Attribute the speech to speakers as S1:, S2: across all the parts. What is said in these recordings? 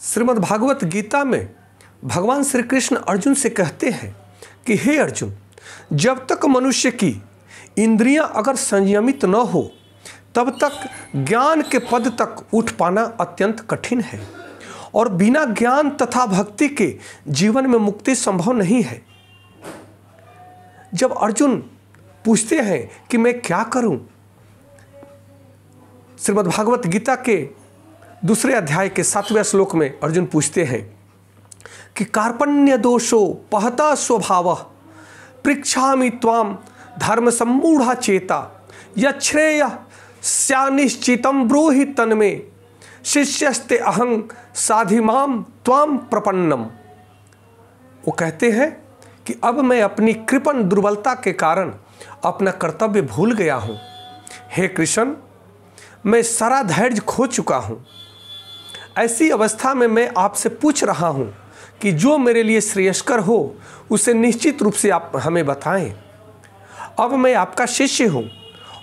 S1: श्रीमद् भागवत गीता में भगवान श्री कृष्ण अर्जुन से कहते हैं कि हे अर्जुन, जब तक मनुष्य की इंद्रियां अगर संयमित न हो तब तक ज्ञान के पद तक उठ पाना अत्यंत कठिन है और बिना ज्ञान तथा भक्ति के जीवन में मुक्ति संभव नहीं है। जब अर्जुन पूछते हैं कि मैं क्या करूं, श्रीमद् भागवत गीता के दूसरे अध्याय के 7वें श्लोक में अर्जुन पूछते हैं कि कार्पण्य दोषो पहता स्वभाव पृच्छामि त्वाम धर्म सम्मूढ़ा चेता यच्छ्रेय स्यानिश्चितम ब्रूहि तन्मे शिष्यस्ते अहं साधिमाम त्वाम प्रपन्नम। वो कहते हैं कि अब मैं अपनी कृपण दुर्बलता के कारण अपना कर्तव्य भूल गया हूँ। हे कृष्ण, मैं सारा धैर्य खो चुका हूँ। ऐसी अवस्था में मैं आपसे पूछ रहा हूँ कि जो मेरे लिए श्रेयस्कर हो उसे निश्चित रूप से आप हमें बताएं। अब मैं आपका शिष्य हूँ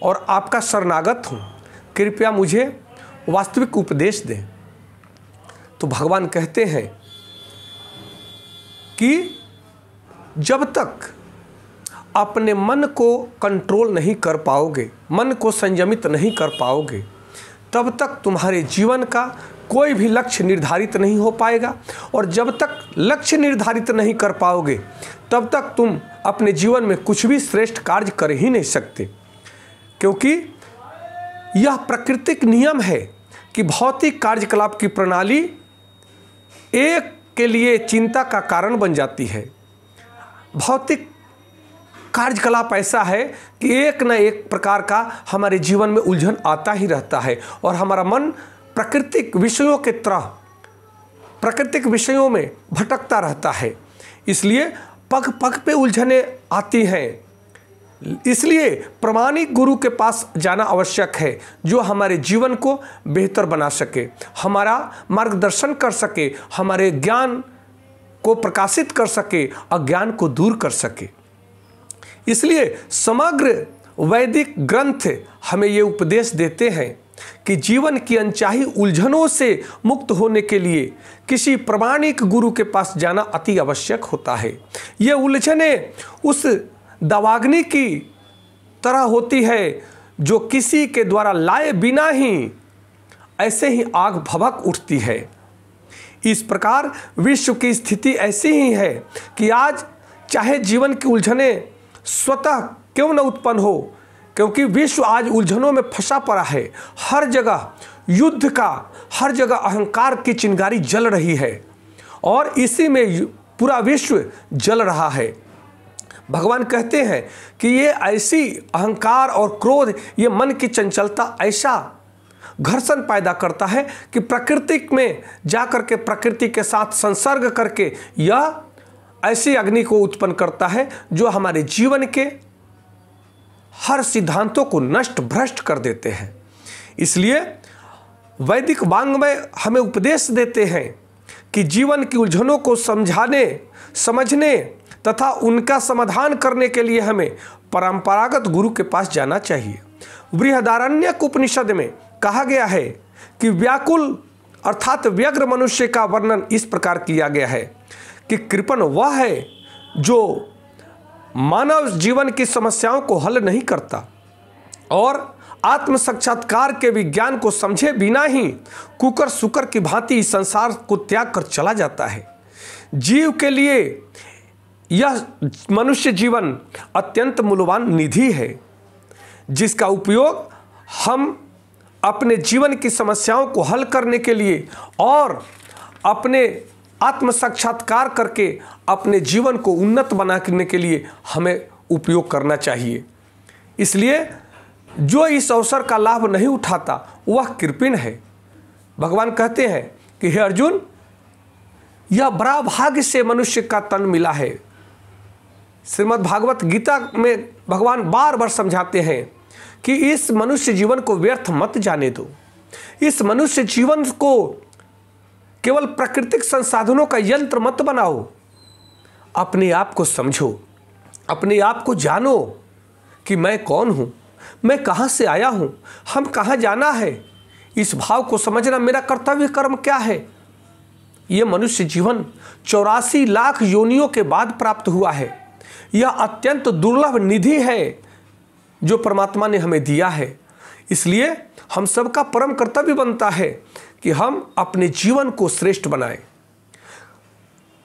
S1: और आपका शरणागत हूँ, कृपया मुझे वास्तविक उपदेश दें। तो भगवान कहते हैं कि जब तक अपने मन को कंट्रोल नहीं कर पाओगे, मन को संयमित नहीं कर पाओगे, तब तक तुम्हारे जीवन का कोई भी लक्ष्य निर्धारित नहीं हो पाएगा। और जब तक लक्ष्य निर्धारित नहीं कर पाओगे तब तक तुम अपने जीवन में कुछ भी श्रेष्ठ कार्य कर ही नहीं सकते, क्योंकि यह प्राकृतिक नियम है कि भौतिक कार्यकलाप की प्रणाली एक के लिए चिंता का कारण बन जाती है। भौतिक कार्यकलाप ऐसा है कि एक न एक प्रकार का हमारे जीवन में उलझन आता ही रहता है और हमारा मन प्राकृतिक विषयों के तरह प्राकृतिक विषयों में भटकता रहता है। इसलिए पग पग पे उलझने आती हैं। इसलिए प्रामाणिक गुरु के पास जाना आवश्यक है, जो हमारे जीवन को बेहतर बना सके, हमारा मार्गदर्शन कर सके, हमारे ज्ञान को प्रकाशित कर सके, अज्ञान को दूर कर सके। इसलिए समग्र वैदिक ग्रंथ हमें ये उपदेश देते हैं कि जीवन की अनचाही उलझनों से मुक्त होने के लिए किसी प्रामाणिक गुरु के पास जाना अति आवश्यक होता है। ये उलझने उस दवाग्नि की तरह होती है जो किसी के द्वारा लाए बिना ही ऐसे ही आग भभक उठती है। इस प्रकार विश्व की स्थिति ऐसी ही है कि आज चाहे जीवन की उलझने स्वतः क्यों न उत्पन्न हो, क्योंकि विश्व आज उलझनों में फंसा पड़ा है। हर जगह युद्ध का, हर जगह अहंकार की चिंगारी जल रही है और इसी में पूरा विश्व जल रहा है। भगवान कहते हैं कि ये ऐसी अहंकार और क्रोध, ये मन की चंचलता ऐसा घर्षण पैदा करता है कि प्रकृति में जाकर के प्रकृति के साथ संसर्ग करके यह ऐसी अग्नि को उत्पन्न करता है जो हमारे जीवन के हर सिद्धांतों को नष्ट भ्रष्ट कर देते हैं। इसलिए वैदिक वाङ्मय हमें उपदेश देते हैं कि जीवन की उलझनों को समझाने, समझने तथा उनका समाधान करने के लिए हमें परंपरागत गुरु के पास जाना चाहिए। बृहदारण्यक उपनिषद में कहा गया है कि व्याकुल अर्थात व्यग्र मनुष्य का वर्णन इस प्रकार किया गया है कि कृपण वह है जो मानव जीवन की समस्याओं को हल नहीं करता और आत्म साक्षात्कार के विज्ञान को समझे बिना ही कुकर सुकर की भांति इस संसार को त्याग कर चला जाता है। जीव के लिए यह मनुष्य जीवन अत्यंत मूल्यवान निधि है, जिसका उपयोग हम अपने जीवन की समस्याओं को हल करने के लिए और अपने आत्म साक्षात्कार करके अपने जीवन को उन्नत बनाने के लिए हमें उपयोग करना चाहिए। इसलिए जो इस अवसर का लाभ नहीं उठाता वह कृपण है। भगवान कहते हैं कि हे अर्जुन, यह बड़ा भाग्य से मनुष्य का तन मिला है। श्रीमद् भागवत गीता में भगवान बार बार समझाते हैं कि इस मनुष्य जीवन को व्यर्थ मत जाने दो। इस मनुष्य जीवन को केवल प्राकृतिक संसाधनों का यंत्र मत बनाओ। अपने आप को समझो, अपने आप को जानो कि मैं कौन हूँ, मैं कहाँ से आया हूँ, हम कहाँ जाना है। इस भाव को समझना मेरा कर्तव्य कर्म क्या है। ये मनुष्य जीवन 84 लाख योनियों के बाद प्राप्त हुआ है। यह अत्यंत दुर्लभ निधि है जो परमात्मा ने हमें दिया है। इसलिए हम सबका परम कर्तव्य बनता है कि हम अपने जीवन को श्रेष्ठ बनाएं।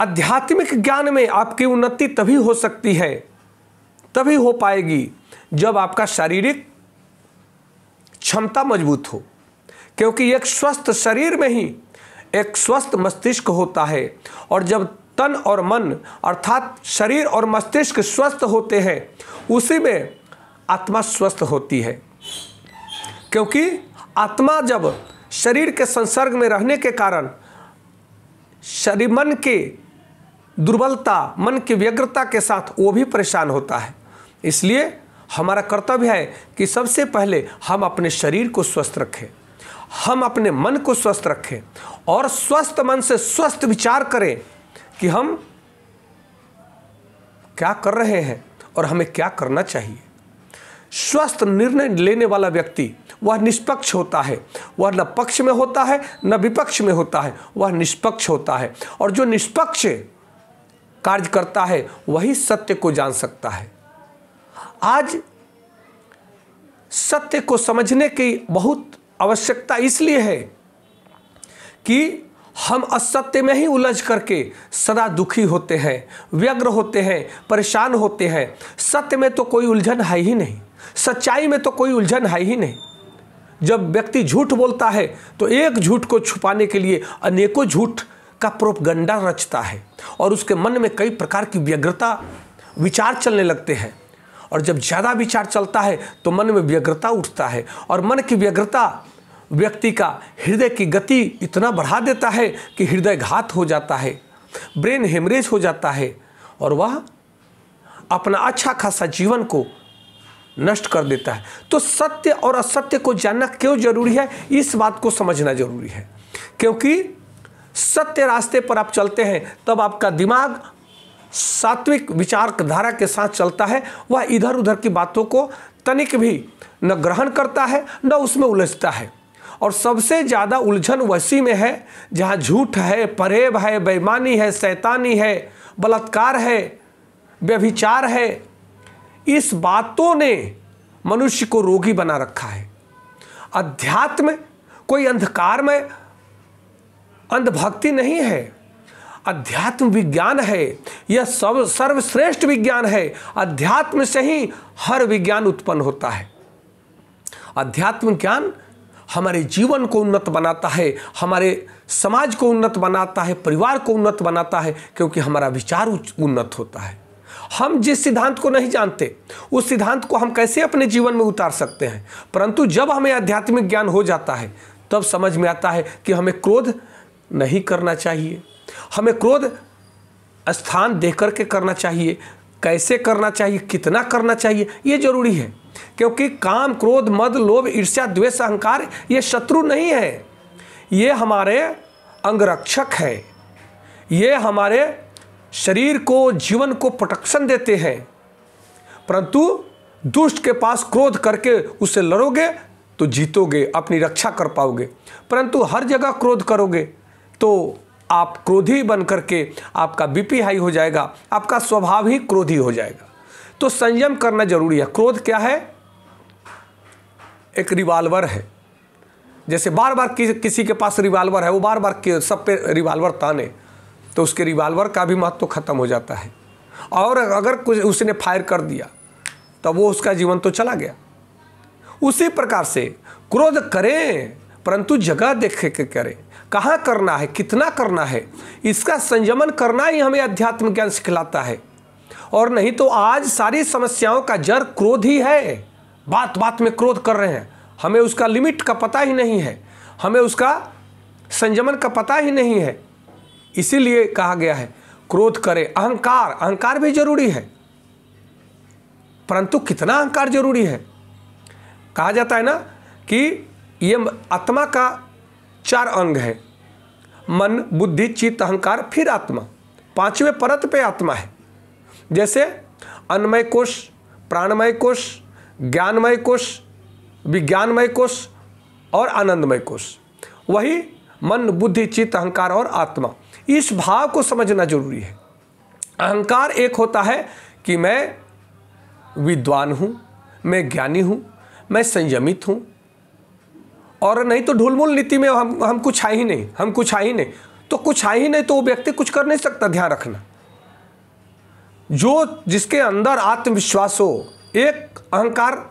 S1: आध्यात्मिक ज्ञान में आपकी उन्नति तभी हो सकती है, तभी हो पाएगी जब आपका शारीरिक क्षमता मजबूत हो, क्योंकि एक स्वस्थ शरीर में ही एक स्वस्थ मस्तिष्क होता है। और जब तन और मन अर्थात शरीर और मस्तिष्क स्वस्थ होते हैं, उसी में आत्मा स्वस्थ होती है। क्योंकि आत्मा जब शरीर के संसर्ग में रहने के कारण शरीर मन के दुर्बलता, मन की व्यग्रता के साथ वो भी परेशान होता है। इसलिए हमारा कर्तव्य है कि सबसे पहले हम अपने शरीर को स्वस्थ रखें, हम अपने मन को स्वस्थ रखें और स्वस्थ मन से स्वस्थ विचार करें कि हम क्या कर रहे हैं और हमें क्या करना चाहिए। स्वस्थ निर्णय लेने वाला व्यक्ति वह निष्पक्ष होता है, वह न पक्ष में होता है न विपक्ष में होता है, वह निष्पक्ष होता है। और जो निष्पक्ष कार्य करता है वही सत्य को जान सकता है। आज सत्य को समझने की बहुत आवश्यकता इसलिए है कि हम असत्य में ही उलझ करके सदा दुखी होते हैं, व्यग्र होते हैं, परेशान होते हैं। सत्य में तो कोई उलझन है ही नहीं, सच्चाई में तो कोई उलझन है ही नहीं। जब व्यक्ति झूठ बोलता है तो एक झूठ को छुपाने के लिए अनेकों झूठ का प्रोपगंडा रचता है और उसके मन में कई प्रकार की व्यग्रता विचार चलने लगते हैं। और जब ज़्यादा विचार चलता है तो मन में व्यग्रता उठता है और मन की व्यग्रता व्यक्ति का हृदय की गति इतना बढ़ा देता है कि हृदय घात हो जाता है, ब्रेन हेमरेज हो जाता है और वह अपना अच्छा खासा जीवन को नष्ट कर देता है। तो सत्य और असत्य को जानना क्यों जरूरी है, इस बात को समझना जरूरी है। क्योंकि सत्य रास्ते पर आप चलते हैं तब आपका दिमाग सात्विक विचारधारा के साथ चलता है, वह इधर उधर की बातों को तनिक भी न ग्रहण करता है न उसमें उलझता है। और सबसे ज़्यादा उलझन वैसी में है जहाँ झूठ है, फरेब है, बेईमानी है, शैतानी है, बलात्कार है, व्यभिचार है। इस बातों ने मनुष्य को रोगी बना रखा है। अध्यात्म कोई अंधकार में अंधभक्ति नहीं है, अध्यात्म विज्ञान है। यह सर्वश्रेष्ठ विज्ञान है। अध्यात्म से ही हर विज्ञान उत्पन्न होता है। अध्यात्म ज्ञान हमारे जीवन को उन्नत बनाता है, हमारे समाज को उन्नत बनाता है, परिवार को उन्नत बनाता है, क्योंकि हमारा विचार उन्नत होता है। हम जिस सिद्धांत को नहीं जानते उस सिद्धांत को हम कैसे अपने जीवन में उतार सकते हैं, परंतु जब हमें आध्यात्मिक ज्ञान हो जाता है तब समझ में आता है कि हमें क्रोध नहीं करना चाहिए, हमें क्रोध स्थान दे करके करना चाहिए, कैसे करना चाहिए, कितना करना चाहिए, ये जरूरी है। क्योंकि काम, क्रोध, मद, लोभ, ईर्ष्या, द्वेष, अहंकार ये शत्रु नहीं है, ये हमारे अंगरक्षक है। ये हमारे शरीर को, जीवन को प्रोटेक्शन देते हैं। परंतु दुष्ट के पास क्रोध करके उससे लड़ोगे तो जीतोगे, अपनी रक्षा कर पाओगे। परंतु हर जगह क्रोध करोगे तो आप क्रोधी बन करके आपका बीपी हाई हो जाएगा, आपका स्वभाव ही क्रोधी हो जाएगा। तो संयम करना जरूरी है। क्रोध क्या है? एक रिवाल्वर है। जैसे बार बार किसी के पास रिवाल्वर है, वो बार बार सब पे रिवाल्वर ताने तो उसके रिवाल्वर का भी महत्व तो खत्म हो जाता है। और अगर कुछ उसने फायर कर दिया तो वो उसका जीवन तो चला गया। उसी प्रकार से क्रोध करें परंतु जगह देख के करें, कहाँ करना है, कितना करना है, इसका संयमन करना ही हमें अध्यात्म ज्ञान सिखलाता है। और नहीं तो आज सारी समस्याओं का जड़ क्रोध ही है। बात बात में क्रोध कर रहे हैं, हमें उसका लिमिट का पता ही नहीं है, हमें उसका संयमन का पता ही नहीं है। इसीलिए कहा गया है क्रोध करे। अहंकार भी जरूरी है, परंतु कितना अहंकार जरूरी है। कहा जाता है ना कि ये आत्मा का 4 अंग है, मन, बुद्धि, चित्त, अहंकार, फिर आत्मा। 5वें परत पे आत्मा है। जैसे अन्नमय कोश, प्राणमय कोश, ज्ञानमय कोश, विज्ञानमय कोश और आनंदमय कोश। वही मन, बुद्धि, चित्त, अहंकार और आत्मा। इस भाव को समझना जरूरी है। अहंकार एक होता है कि मैं विद्वान हूँ, मैं ज्ञानी हूँ, मैं संयमित हूँ, और नहीं तो ढुलमुल नीति में हम कुछ है ही नहीं, हम कुछ है ही नहीं। तो कुछ है ही नहीं तो वो व्यक्ति कुछ कर नहीं सकता। ध्यान रखना, जो जिसके अंदर आत्मविश्वास हो, एक अहंकार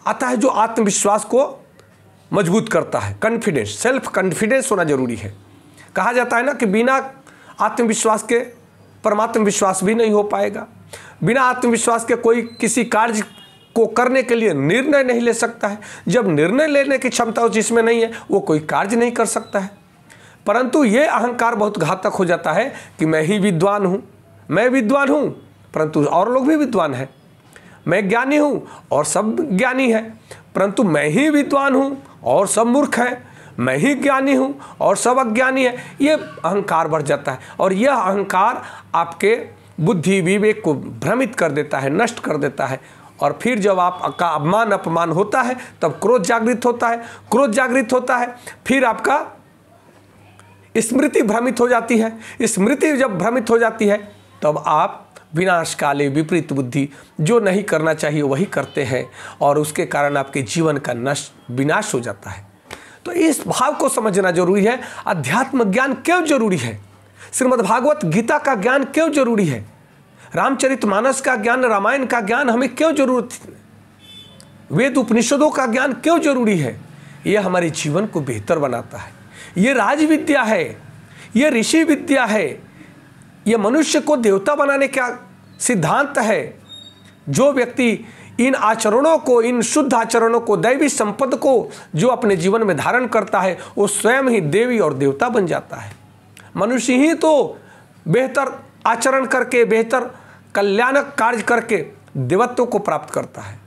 S1: आता है जो आत्मविश्वास को मजबूत करता है। कॉन्फिडेंस, सेल्फ कॉन्फिडेंस होना जरूरी है। कहा जाता है ना कि बिना आत्मविश्वास के परमात्म विश्वास भी नहीं हो पाएगा। बिना आत्मविश्वास के कोई किसी कार्य को करने के लिए निर्णय नहीं ले सकता है। जब निर्णय लेने की क्षमता जिसमें नहीं है वो कोई कार्य नहीं कर सकता है। परंतु ये अहंकार बहुत घातक हो जाता है कि मैं ही विद्वान हूँ, मैं विद्वान हूँ परंतु और लोग भी विद्वान हैं, मैं ज्ञानी हूँ और सब ज्ञानी है, परंतु मैं ही विद्वान हूँ और सब मूर्ख हैं, मैं ही ज्ञानी हूँ और सब अज्ञानी है। ये अहंकार बढ़ जाता है और यह अहंकार आपके बुद्धि विवेक को भ्रमित कर देता है, नष्ट कर देता है। और फिर जब आपका अपमान अपमान होता है तब क्रोध जागृत होता है, क्रोध जागृत होता है, फिर आपका स्मृति भ्रमित हो जाती है। स्मृति जब भ्रमित हो जाती है तब आप विनाश काले विपरीत बुद्धि, जो नहीं करना चाहिए वही करते हैं और उसके कारण आपके जीवन का विनाश हो जाता है। तो इस भाव को समझना जरूरी है। अध्यात्म ज्ञान क्यों जरूरी है? श्रीमद् भागवत गीता का ज्ञान क्यों जरूरी है? रामचरितमानस का ज्ञान, रामायण का ज्ञान हमें क्यों जरूरत है? वेद उपनिषदों का ज्ञान क्यों जरूरी है? यह हमारे जीवन को बेहतर बनाता है। ये राजविद्या है, ये ऋषि विद्या है, ये मनुष्य को देवता बनाने का सिद्धांत है। जो व्यक्ति इन आचरणों को, इन शुद्ध आचरणों को, दैवी संपद को जो अपने जीवन में धारण करता है वो स्वयं ही देवी और देवता बन जाता है। मनुष्य ही तो बेहतर आचरण करके, बेहतर कल्याणक कार्य करके देवत्व को प्राप्त करता है।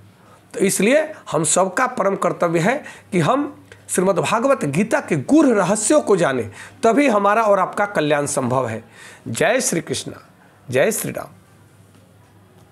S1: तो इसलिए हम सबका परम कर्तव्य है कि हम श्रीमद् भागवत गीता के गूढ़ रहस्यों को जानें, तभी हमारा और आपका कल्याण संभव है। जय श्री कृष्ण, जय श्री राम।